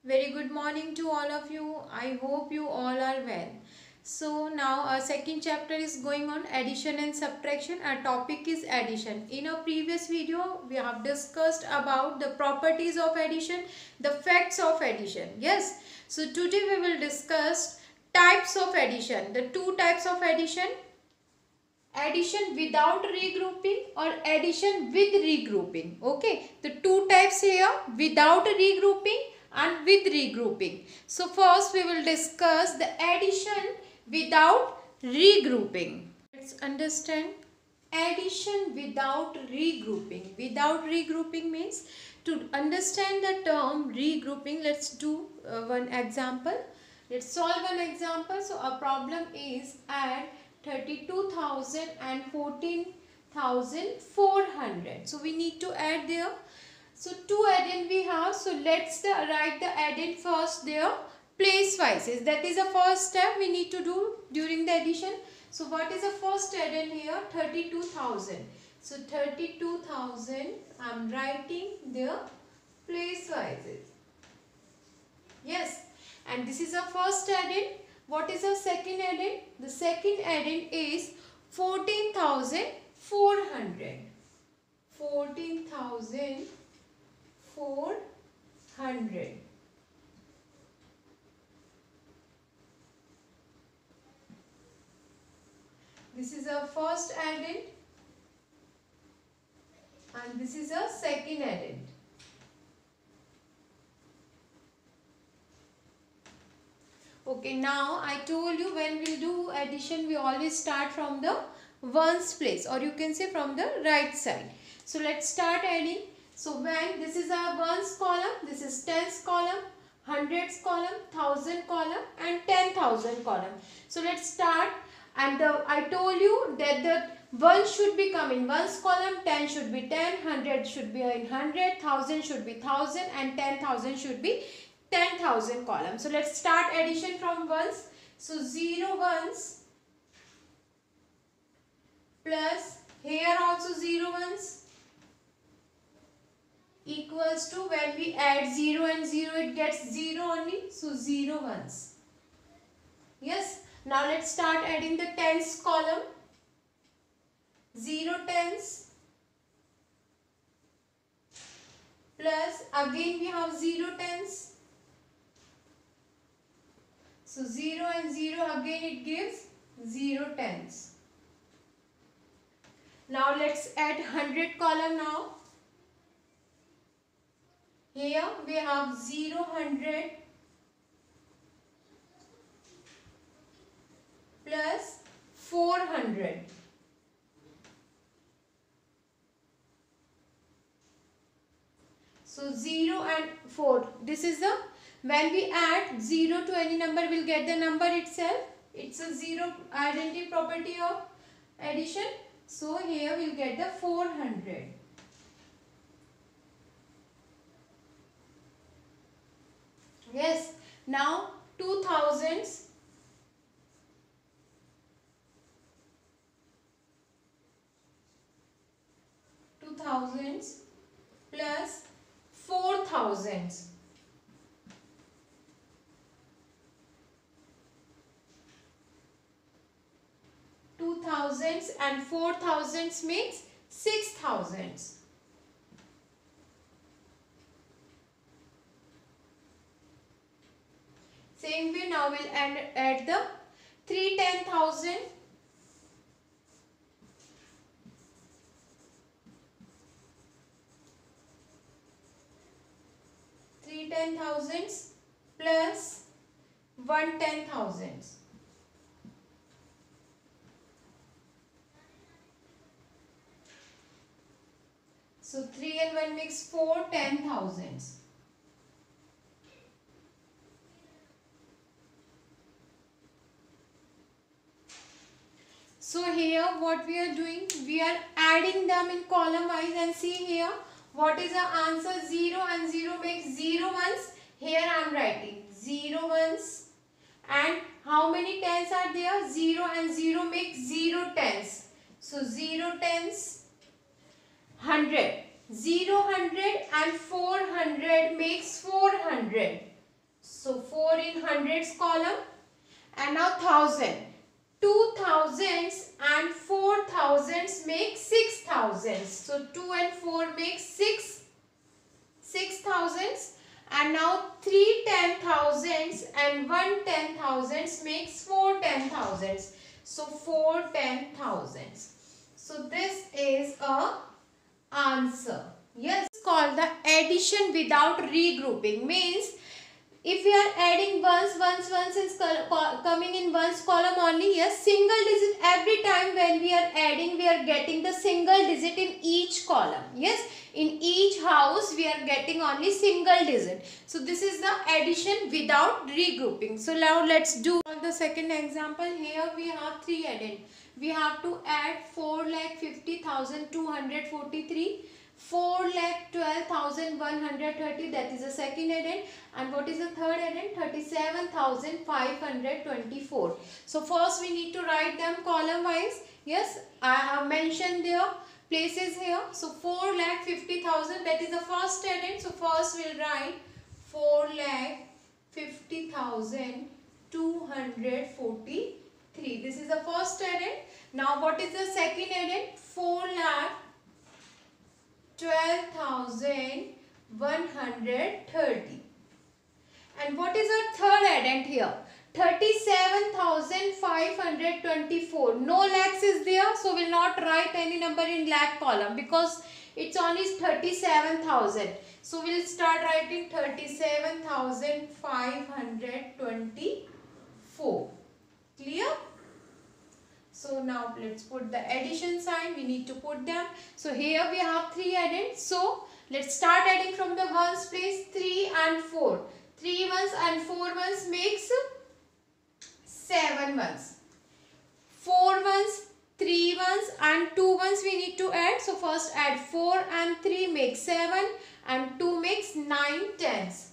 Very good morning to all of you. I hope you all are well. So now our second chapter is going on addition and subtraction. Our topic is addition. In our previous video, we have discussed about the properties of addition, the facts of addition. Yes. So today we will discuss types of addition. The two types of addition, addition without regrouping or addition with regrouping. Okay, the two types here, without regrouping and with regrouping. So first we will discuss the addition without regrouping. Let's understand addition without regrouping. Without regrouping means, to understand the term regrouping, let's do one example. Let's solve one example. So our problem is add 32,000 and 14,400. So we need to add there. So two addend we have. So let's write the addend first there place wise. That is the first step we need to do during the addition. So what is the first addend here? 32,000. So 32,000 I am writing there place wise. Yes. And this is the first addend. What is the second addend? The second addend is 14,400. 14,400. This is a first addend and this is a second addend. Okay, now I told you when we do addition, we always start from the ones place, or you can say from the right side. So let's start adding. So when this is a ones column, this is tens column, hundreds column, thousand column and 10,000 column. So let's start, and I told you that the 1 should be come in ones column, 10 should be 10, 100 should be in 100, 1000 should be 1000 and 10,000 should be 10,000 column. So let's start addition from ones. So 0 ones plus here also 0 ones equals to, when we add 0 and 0 it gets 0 only. So 0 ones. Yes. Now let's start adding the tens column. 0 tens plus again we have 0 tens. So 0 and 0 again it gives 0 tens. Now let's add 100 column now. Here we have 0 100 plus 400. So 0 and 4. This is the, when we add 0 to any number, we'll get the number itself. It's a 0 identity property of addition. So here we'll get the 400. Yes. Now 2000s. 2000s plus 4000s. 2000s and 4000s makes 6000s. Same way now we'll add the 3 10,000. 3 10,000s plus 1 10,000s. So 3 and 1 makes 4 10,000s. So here what we are doing, we are adding them in column wise, and see here what is the answer. 0 and 0 makes 0 ones. Here I am writing 0 ones, and how many tens are there? 0 and 0 make 0 tens. So 0 tens, 100. 0 100 and 400 makes 400. So 4 in hundreds column. And now thousand. 2000s and 4000s make 6000s. So 2 and 4 make 6,000s. And now 3 10,000s and 1 10,000s makes 4 10,000s. So 4 10,000s. So this is a answer. Yes, it's called the addition without regrouping. Means if we are adding ones is coming in ones column only. Yes, single digit every time when we are adding, we are getting the single digit in each column. Yes, in each house we are getting only single digit. So this is the addition without regrouping. So now let's do the second example. Here we have 3 added. We have to add 4,50,243. 4,12,130, that is the second addend. And what is the third addend? 37,524. So first we need to write them column wise. Yes, I have mentioned their places here. So 4,50,000, that is the first addend. So first we'll write 4,50,243. This is the first addend. Now what is the second addend? 4,12,130. And what is our third addend here? 37,524. No lakhs is there, so we'll not write any number in lakh column because it's only 37,000. So we'll start writing 37,524. Clear? So now let's put the addition sign. We need to put them. So here we have 3 addends. So let's start adding from the ones place. 3 and 4. 3 ones and 4 ones makes 7 ones. 4 ones, 3 ones and 2 ones we need to add. So first add 4 and 3 makes 7 and 2 makes 9 tenths.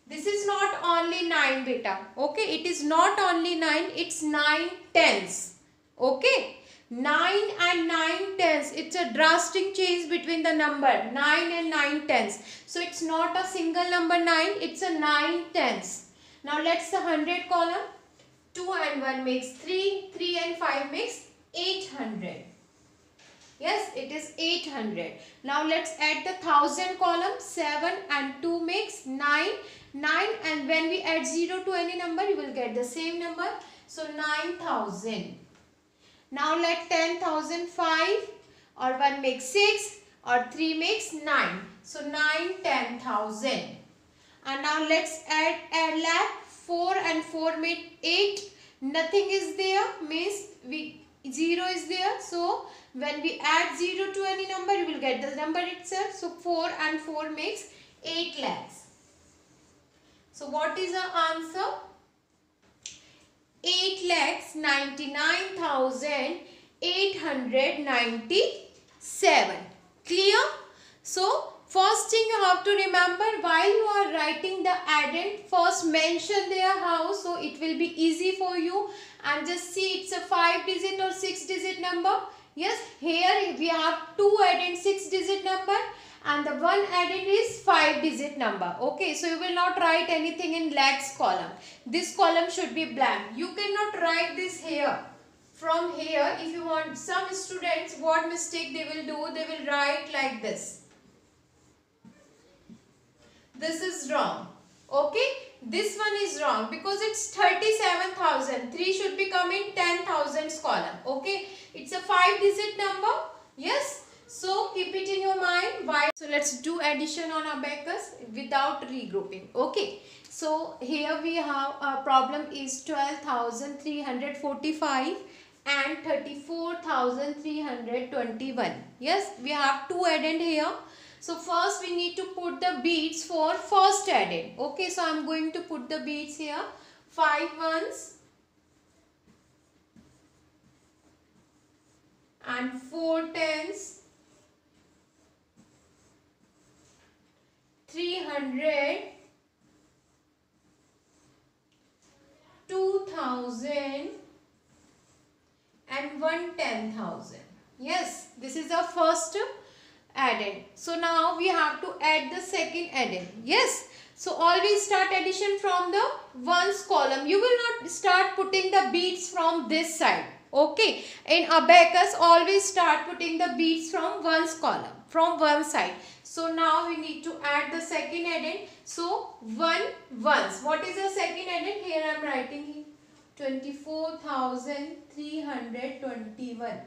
This is not only 9 beta. Okay, it is not only 9, it's 9 tenths. Okay, 9 and 9 tenths. It's a drastic change between the number 9 and 9 tenths. So it's not a single number 9, it's a 9 tenths. Now let's the 100 column. 2 and 1 makes 3, 3 and 5 makes 800. Yes, it is 800. Now let's add the 1000 column. 7 and 2 makes 9. 9, and when we add 0 to any number, you will get the same number. So 9,000. Now let 10,005 or 1 makes 6 or 3 makes 9. So 9 10,000. And now let's add lakh. 4 and 4 make 8. Nothing is there, means 0 is there. So when we add 0 to any number, you will get the number itself. So 4 and 4 makes 8 lakhs. So what is our answer? 8,99,897. Clear? So first thing you have to remember, while you are writing the addend, first mention their house, so it will be easy for you. And just see, it's a 5 digit or 6 digit number. Yes, here we have 2 addend 6 digit number and the one addend is 5 digit number. Okay, so you will not write anything in lakhs column. This column should be blank. You cannot write this here. From here, if you want, some students, what mistake they will do, they will write like this. This is wrong. Okay, this one is wrong because it's 37,000. 3 should be coming 10,000s column. Okay, it's a 5 digit number. Yes. So keep it in your mind. Why? So let's do addition on abacus without regrouping. Okay. So here we have a problem is 12,345 and 34,321. Yes, we have 2 addend here. So first we need to put the beads for first addend. Okay, so I am going to put the beads here. 5 ones and 4 tens. 300, 2,000 and 1 10,000. Yes, this is the first addend. So now we have to add the second addend. Yes, So always start addition from the ones column. You will not start putting the beads from this side. Okay. In abacus, always start putting the beads from ones column, from one side. So now we need to add the second addend. So 1 ones. What is the second addend? Here I am writing here. 24,321.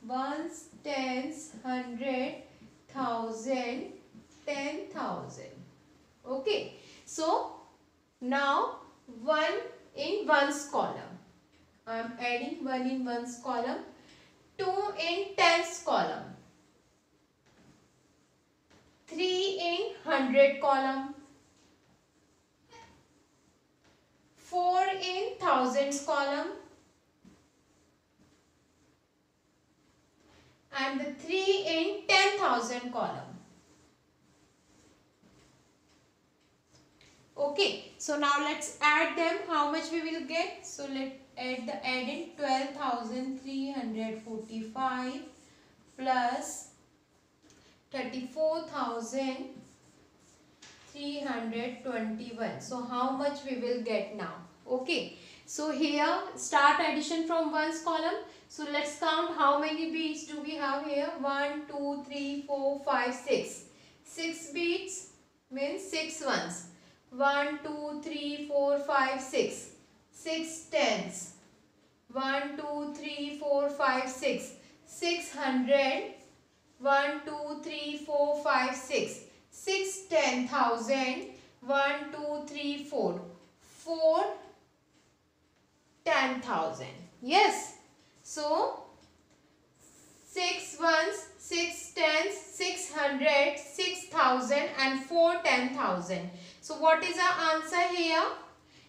Ones, tens, hundred, thousand, 10,000. Okay. So now 1 in ones column. I am adding 1 in ones column. 2 in tens column. 3 in hundred column. 4 in thousands column. And the 3 in 10,000 column. Okay, so now let's add them. How much we will get? So let's add the addend 12,345 plus 34,321. So how much we will get now? Okay, so here start addition from ones column. So let's count how many beads do we have here. 1, 2, 3, 4, 5, 6. 6 beads means 6 ones. 1, 2, 3, 4, 5, 6. 6 tens. 1, 2, 3, 4, 5, 6. 600. 1, 2, 3, 4, 5, 6. 6 10,000. 1, 2, 3, 4. 4 10,000. Yes. So 6 ones, 6 tens, 600, 6,000 and 4 10,000. So what is our answer here?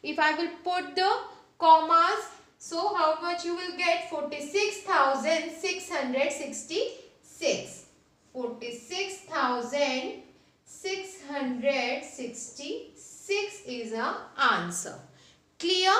If I will put the commas, so how much you will get? 46,666. 46,666 is our answer. Clear?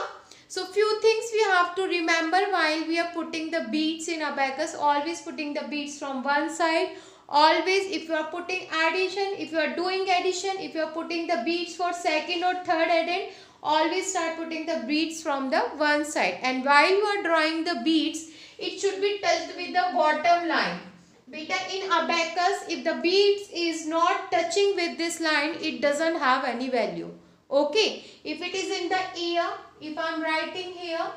So few things we have to remember while we are putting the beads in abacus. Always putting the beads from one side. Always if you are putting addition, if you are doing addition, if you are putting the beads for second or third addend, always start putting the beads from the one side. And while you are drawing the beads, it should be touched with the bottom line. Beta, in abacus, if the beads is not touching with this line, it doesn't have any value. Okay, if it is in the ear, if I am writing here,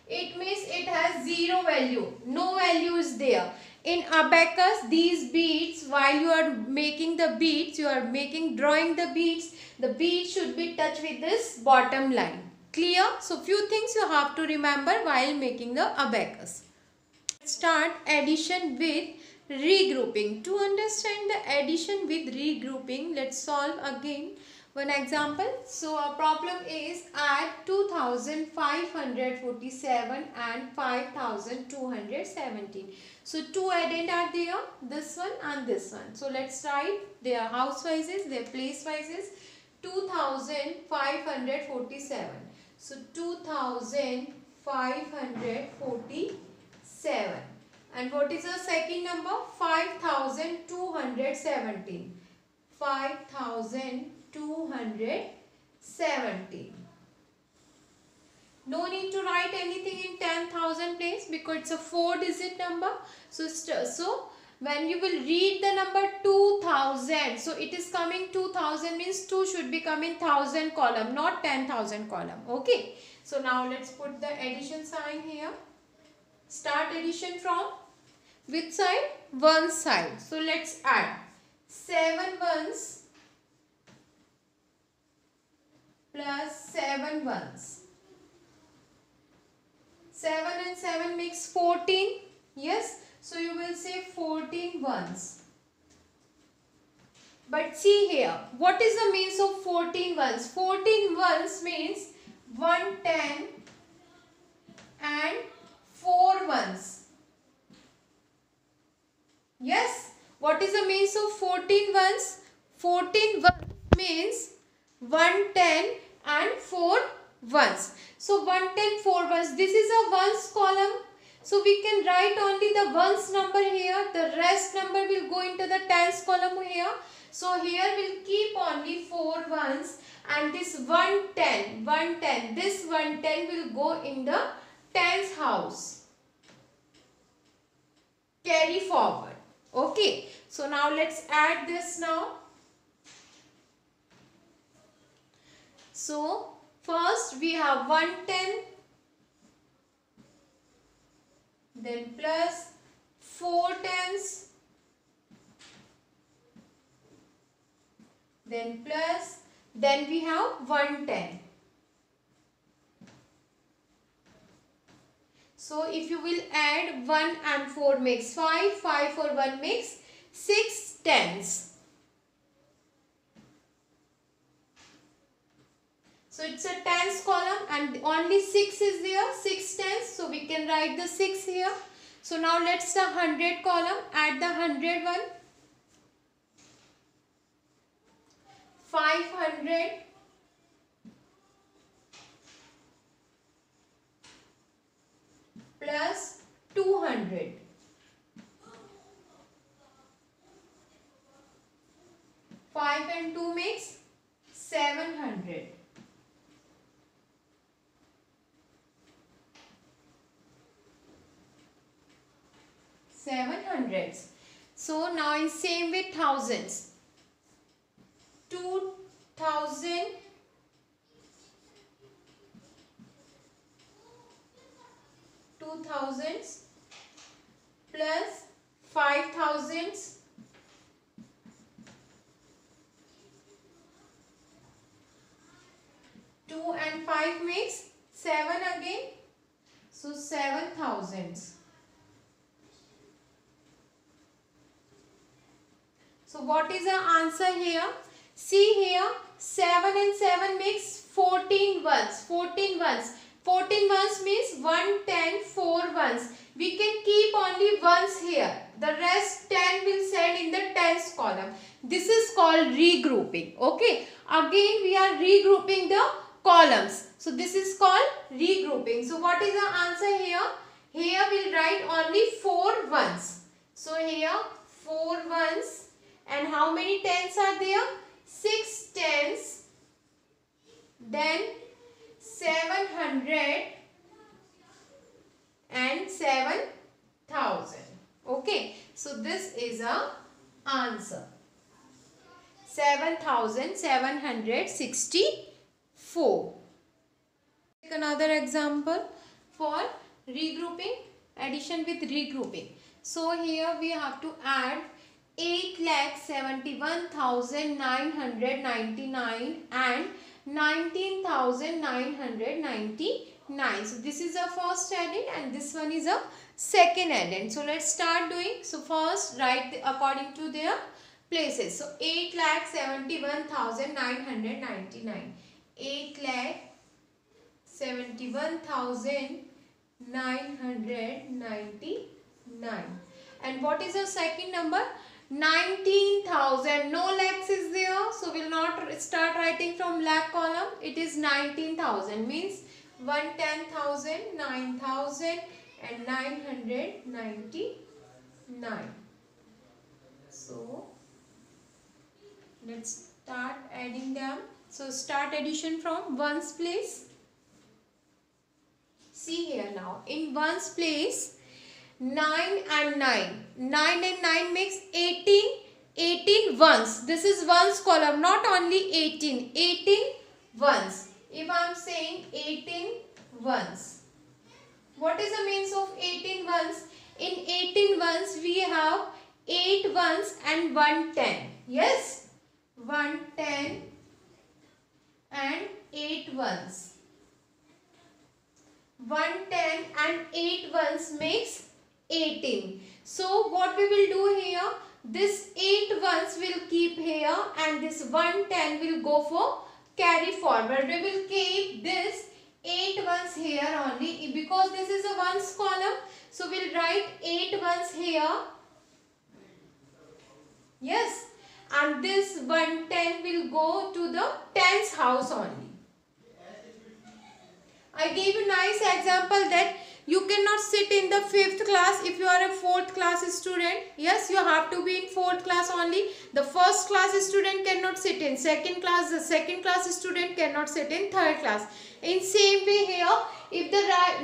it means it has 0 value. No value is there. In abacus, these beads, while you are making the beads, you are drawing the beads should be touched with this bottom line. Clear? So few things you have to remember while making the abacus. Start addition with regrouping. To understand the addition with regrouping, let's solve again one example. So our problem is add 2,547 and 5,217. So two addend are there, this one and this one. So let's write their house wises, their place wises. 2,547. So 2,547. And what is the second number? 5,217. 5,217. No need to write anything in 10,000 place because it's a 4-digit number. So when you will read the number 2,000, so it is coming 2,000 means 2 should be coming 1,000 column, not 10,000 column. Okay. So now let's put the addition sign here. Start addition from which side? One side. So let's add 7 ones plus 7 ones. 7 and 7 makes 14. Yes. So you will say 14 ones. But see here, what is the means of 14 ones? 14 ones means 110 and 4 ones. Yes. What is the means of 14 ones? 14 ones means 110 and 4 ones. So 110, 4 ones. This is a ones column. So we can write only the ones number here. The rest number will go into the tens column here. So here we'll keep only 4 ones, and this 110, this 110 will go in the tens house. Carry forward. Okay, so now let's add this now. So first we have 110, then plus 4 tens, then plus, then we have 110. So if you will add 1 and 4 makes 5, 5 for 1 makes 6 tens. So it's a tens column and only 6 is there, 6 tens. So we can write the 6 here. So now let's the 100 column, add the 100 one. 500, plus 200. 5 and 2 makes 700. 700s. So now in same way thousands. 2000, 2000s plus 5000s, 2 and 5 makes 7 again. So 7000s. So what is the answer here? See here, 7 and 7 makes 14 ones. 14 ones. 14 ones means 1, 10, 4 ones. We can keep only ones here. The rest 10 will send in the tens column. This is called regrouping. Okay. Again we are regrouping the columns. So this is called regrouping. So what is the answer here? Here we'll write only 4 ones. So here 4 ones. And how many tens are there? 6 tens. Then 700 and 7000. Okay. So this is a answer. 7764. Take another example for regrouping, addition with regrouping. So here we have to add 8,71,999 and 19,999. So this is a first addend and this one is a second addend. So let's start doing. So first write according to their places. So 8,71,999. 8,71,999. And what is the second number? 19,000. No lakhs is there. So we will not start writing from lakh column. It is 19,000. Means 110,000, 9,000 and 999. So let's start adding them. So start addition from ones place. See here now. In ones place, 9 and 9. 9 and 9 makes 18. 18 ones. This is ones column, not only 18. 18 ones. If I am saying 18 ones. What is the means of 18 ones? In 18 ones we have 8 ones and 110. Yes? 110 and 8 ones. 110 and 8 ones makes 18. So what we will do here, this 8 ones will keep here and this 110 will go for carry forward. We will keep this 8 ones here only because this is a ones column. So we will write 8 ones here. Yes. And this 110 will go to the tens house only. I gave you nice example that You cannot sit in the 5th class if you are a 4th class student. Yes, you have to be in 4th class only. The 1st class student cannot sit in 2nd class. The 2nd class student cannot sit in 3rd class. In same way here, if the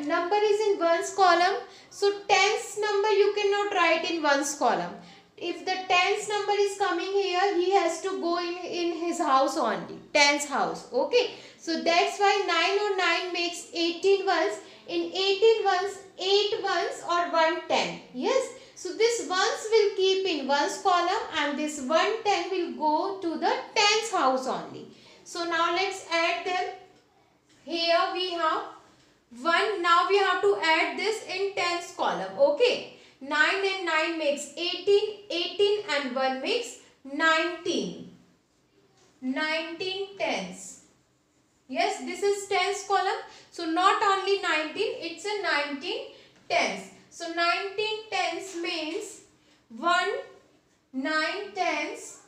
number is in ones column, so tens number you cannot write in ones column. If the tens number is coming here, he has to go in his house only, tens house. Okay, so that's why 9 or 9 makes 18 ones. In 18 ones, 8 ones or 1 10. Yes, so this ones will keep in ones column and this 1 10 will go to the tens house only. So now let's add them. Here we have 1. Now we have to add this in tens column. Okay. 9 and 9 makes 18. 18 and 1 makes 19. 19 tens. Yes, this is tens column. So not only 19, it's a 19 tens. So 19 tens means 1, 9 tens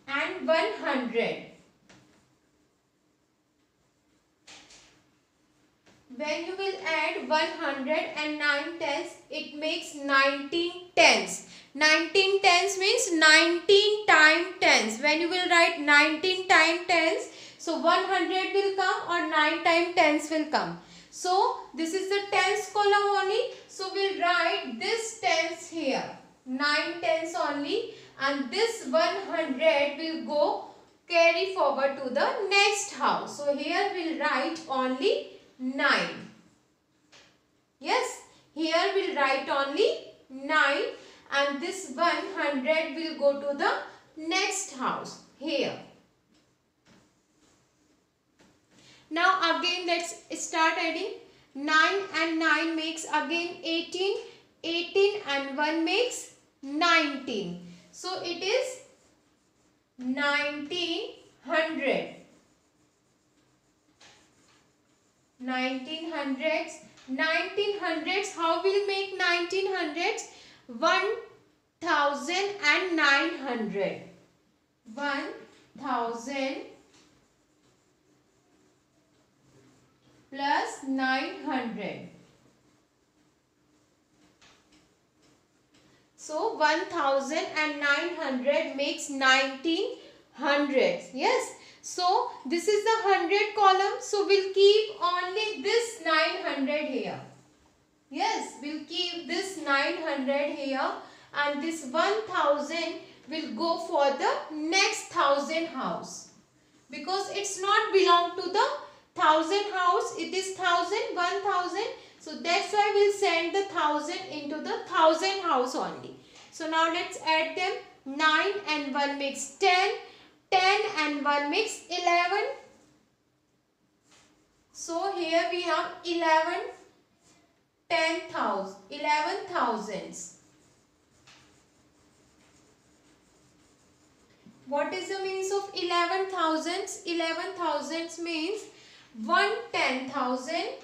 and 100. When you will add 100 and 9 tens, it makes 19 tens. 19 tens means 19 times tens. When you will write 19 times tens, so 100 will come or 9 times tens will come. So this is the tens column only. So we'll write this tens here. 9 tens only, and this 100 will go carry forward to the next house. So here we'll write only 9. Yes, here we'll write only 9 and this 100 will go to the next house here. Now again let's start adding. 9 and 9 makes again 18. 18 and 1 makes 19. So it is 1900. 1900s. 1900s, how will make 1900s? 1900. 1000 plus 900. So 1900 makes 1900s. Yes. So this is the 100 column. So we'll keep only this 900 here. Yes, we'll keep this 900 here and this 1000 will go for the next 1000 house. Because it's not belong to the 1000 house. It is 1000, 1000. So that's why we'll send the 1000 into the 1000 house only. So now let's add them. 9 and 1 makes 10. 10 and 1 makes 11. So here we have 11 thousands. What is the means of 11 thousands? 11 thousands means 1 10,000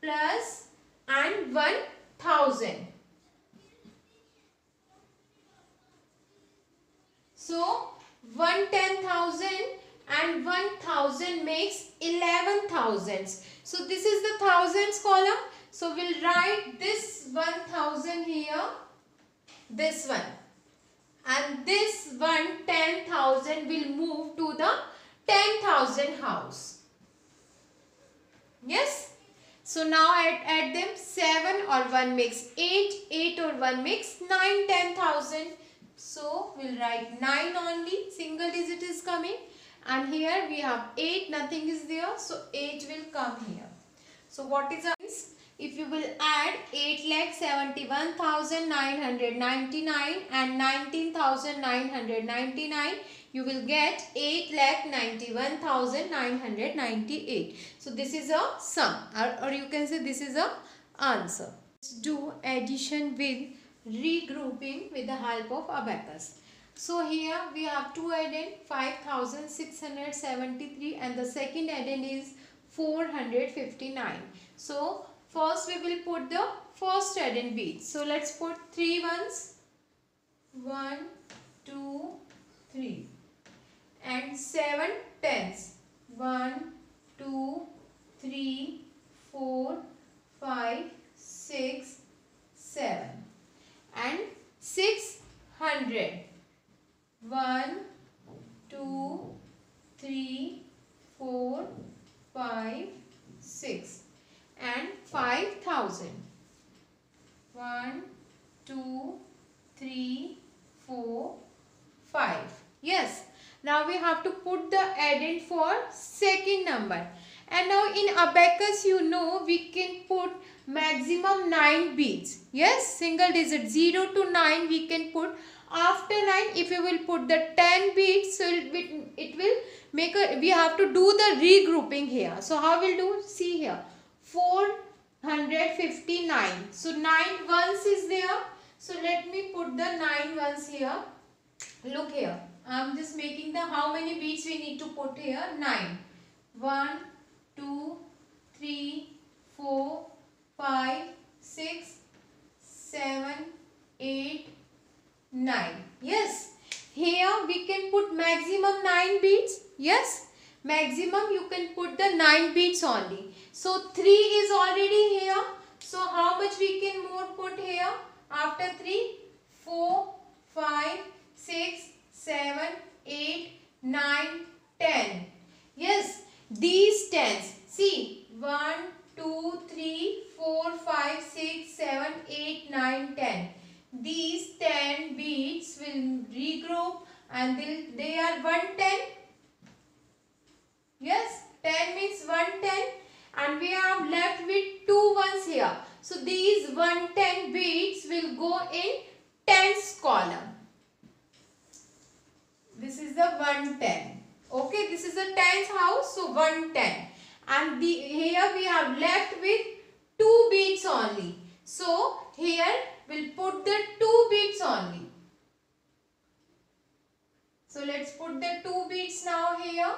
plus and 1000. So 1 10,000 and 1000 makes 11 thousands. So this is the thousands column. So we'll write this 1000 here, this one, and this 1 10,000 will move to the 10,000 house. Yes. So now add them. 7 or 1 makes 8. 8 or 1 makes 9 10,000. So we'll write 9 only. Single digit is coming. And here we have 8. Nothing is there. So 8 will come here. So what is our means? If you will add 8,71,999 and 19,999, you will get 8,91,998. So this is a sum, or you can say this is a answer. Let's do addition with regrouping with the help of abacus. So here we have two addend, 5,673, and the second addend is 459. So first we will put the first addend bead. So let's put 3 ones. 1, 2, 3. And 7 tens. 1, 2, 3, 4, 5, 6, 7. And 600. 1, 2, 3, 4, 5, 6. And 5,000. 1, 2, 3, 4, 5. Yes. Now we have to put the addend for second number. And now in abacus, you know, we can put maximum 9 beats. Yes, single digit 0 to 9 we can put. After 9, if you will put the 10 beats, so it will make a, we have to do the regrouping here. So how we'll do? See here, 459. So 9 ones is there. So let me put the 9 ones here. Look here. I'm just making the how many beats we need to put here. 9. 1, 2, 3, 4, 5, 6, 7, 8, 9. Yes. Here we can put maximum 9 beats. Yes. Maximum you can put the 9 beats only. So 3 is already here. So how much we can more put here? After 3, 4, 5, 6, 7, 8, 9, 10. Yes, these tens. See, 1, 2, 3, 4, 5, 6, 7, 8, 9, 10. These 10 beats will regroup and they are 110. Yes, 10 means 110 and we are left with 2 ones here. So these 110 beats will go in tens column. This is the 110. Okay, this is a tens house, so 110. And here we have left with 2 beats only. So here we'll put the 2 beats only. So let's put the 2 beats now here.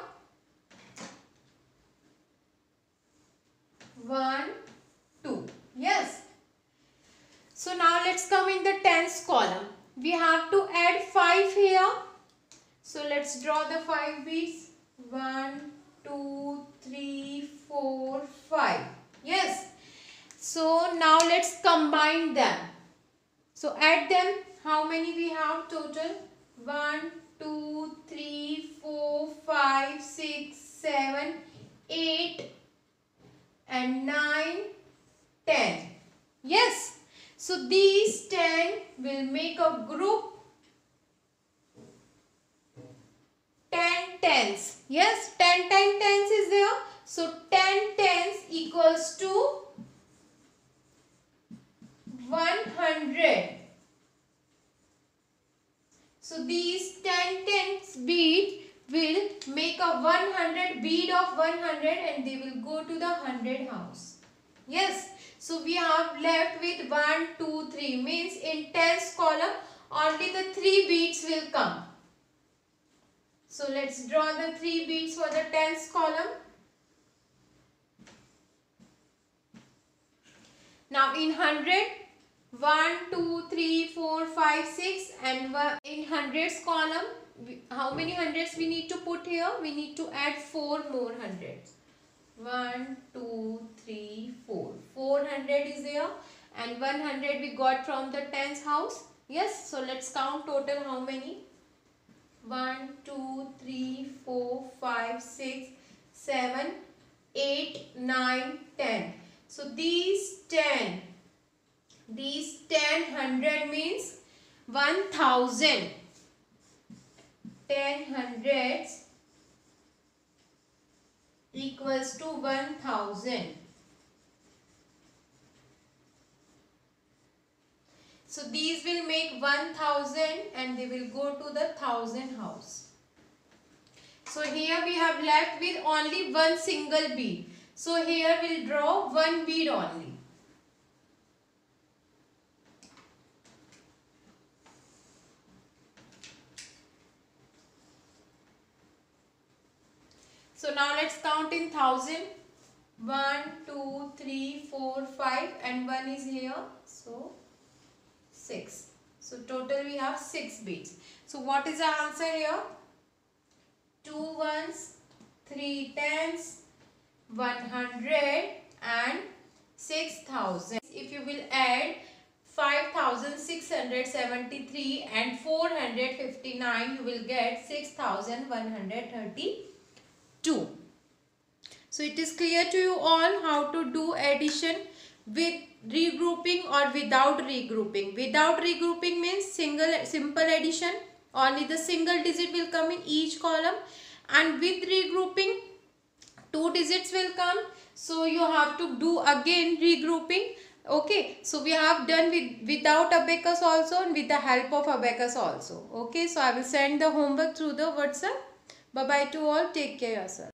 1, 2. Yes. So now let's come in the tens column. We have to add 5 here. So let's draw the 5 beats. 1, 2, 3, 4, 5. Yes. So now let's combine them. So add them. How many we have total? 1, 2, 3, 4, 5, 6, 7, 8 and 9, 10. Yes. So these 10 will make a group 10 tens. Yes, 10 tens is there. So 10 tens equals to 100. So these 10 tens bead will make a 100 bead of 100 and they will go to the 100 house. Yes. So we have left with 1, 2, 3 means in tens column only the 3 beads will come. So let's draw the 3 beads for the tens column. Now in 100, 1, 2, 3, 4, 5, 6 and in hundreds column, how many hundreds we need to put here? We need to add 4 more hundreds. 1, 2, 3, 4. 400 is there and 100 we got from the tens house. Yes, so let's count total how many? 1, 2, 3, 4, 5, 6, 7, 8, 9, 10. So these 10 100 means 1000. 10 hundreds equals to 1000. So these will make 1000 and they will go to the 1000 house. So here we have left with only one single bead. So here we'll draw one bead only. So now let's count in 1000. 1, 2, 3, 4, 5 and 1 is here. So 6. So total we have 6 beads. So what is the answer here? 2 ones, 3 tens, 100 and 6,000. If you will add 5,673 and 459, you will get 6,132. So it is clear to you all how to do addition with regrouping or without regrouping. Without regrouping means simple addition. Only the single digit will come in each column, and with regrouping 2 digits will come. So you have to do again regrouping. Okay, so we have done without abacus also and with the help of abacus also. Okay, so I will send the homework through the WhatsApp. Bye bye to all. Take care yourself.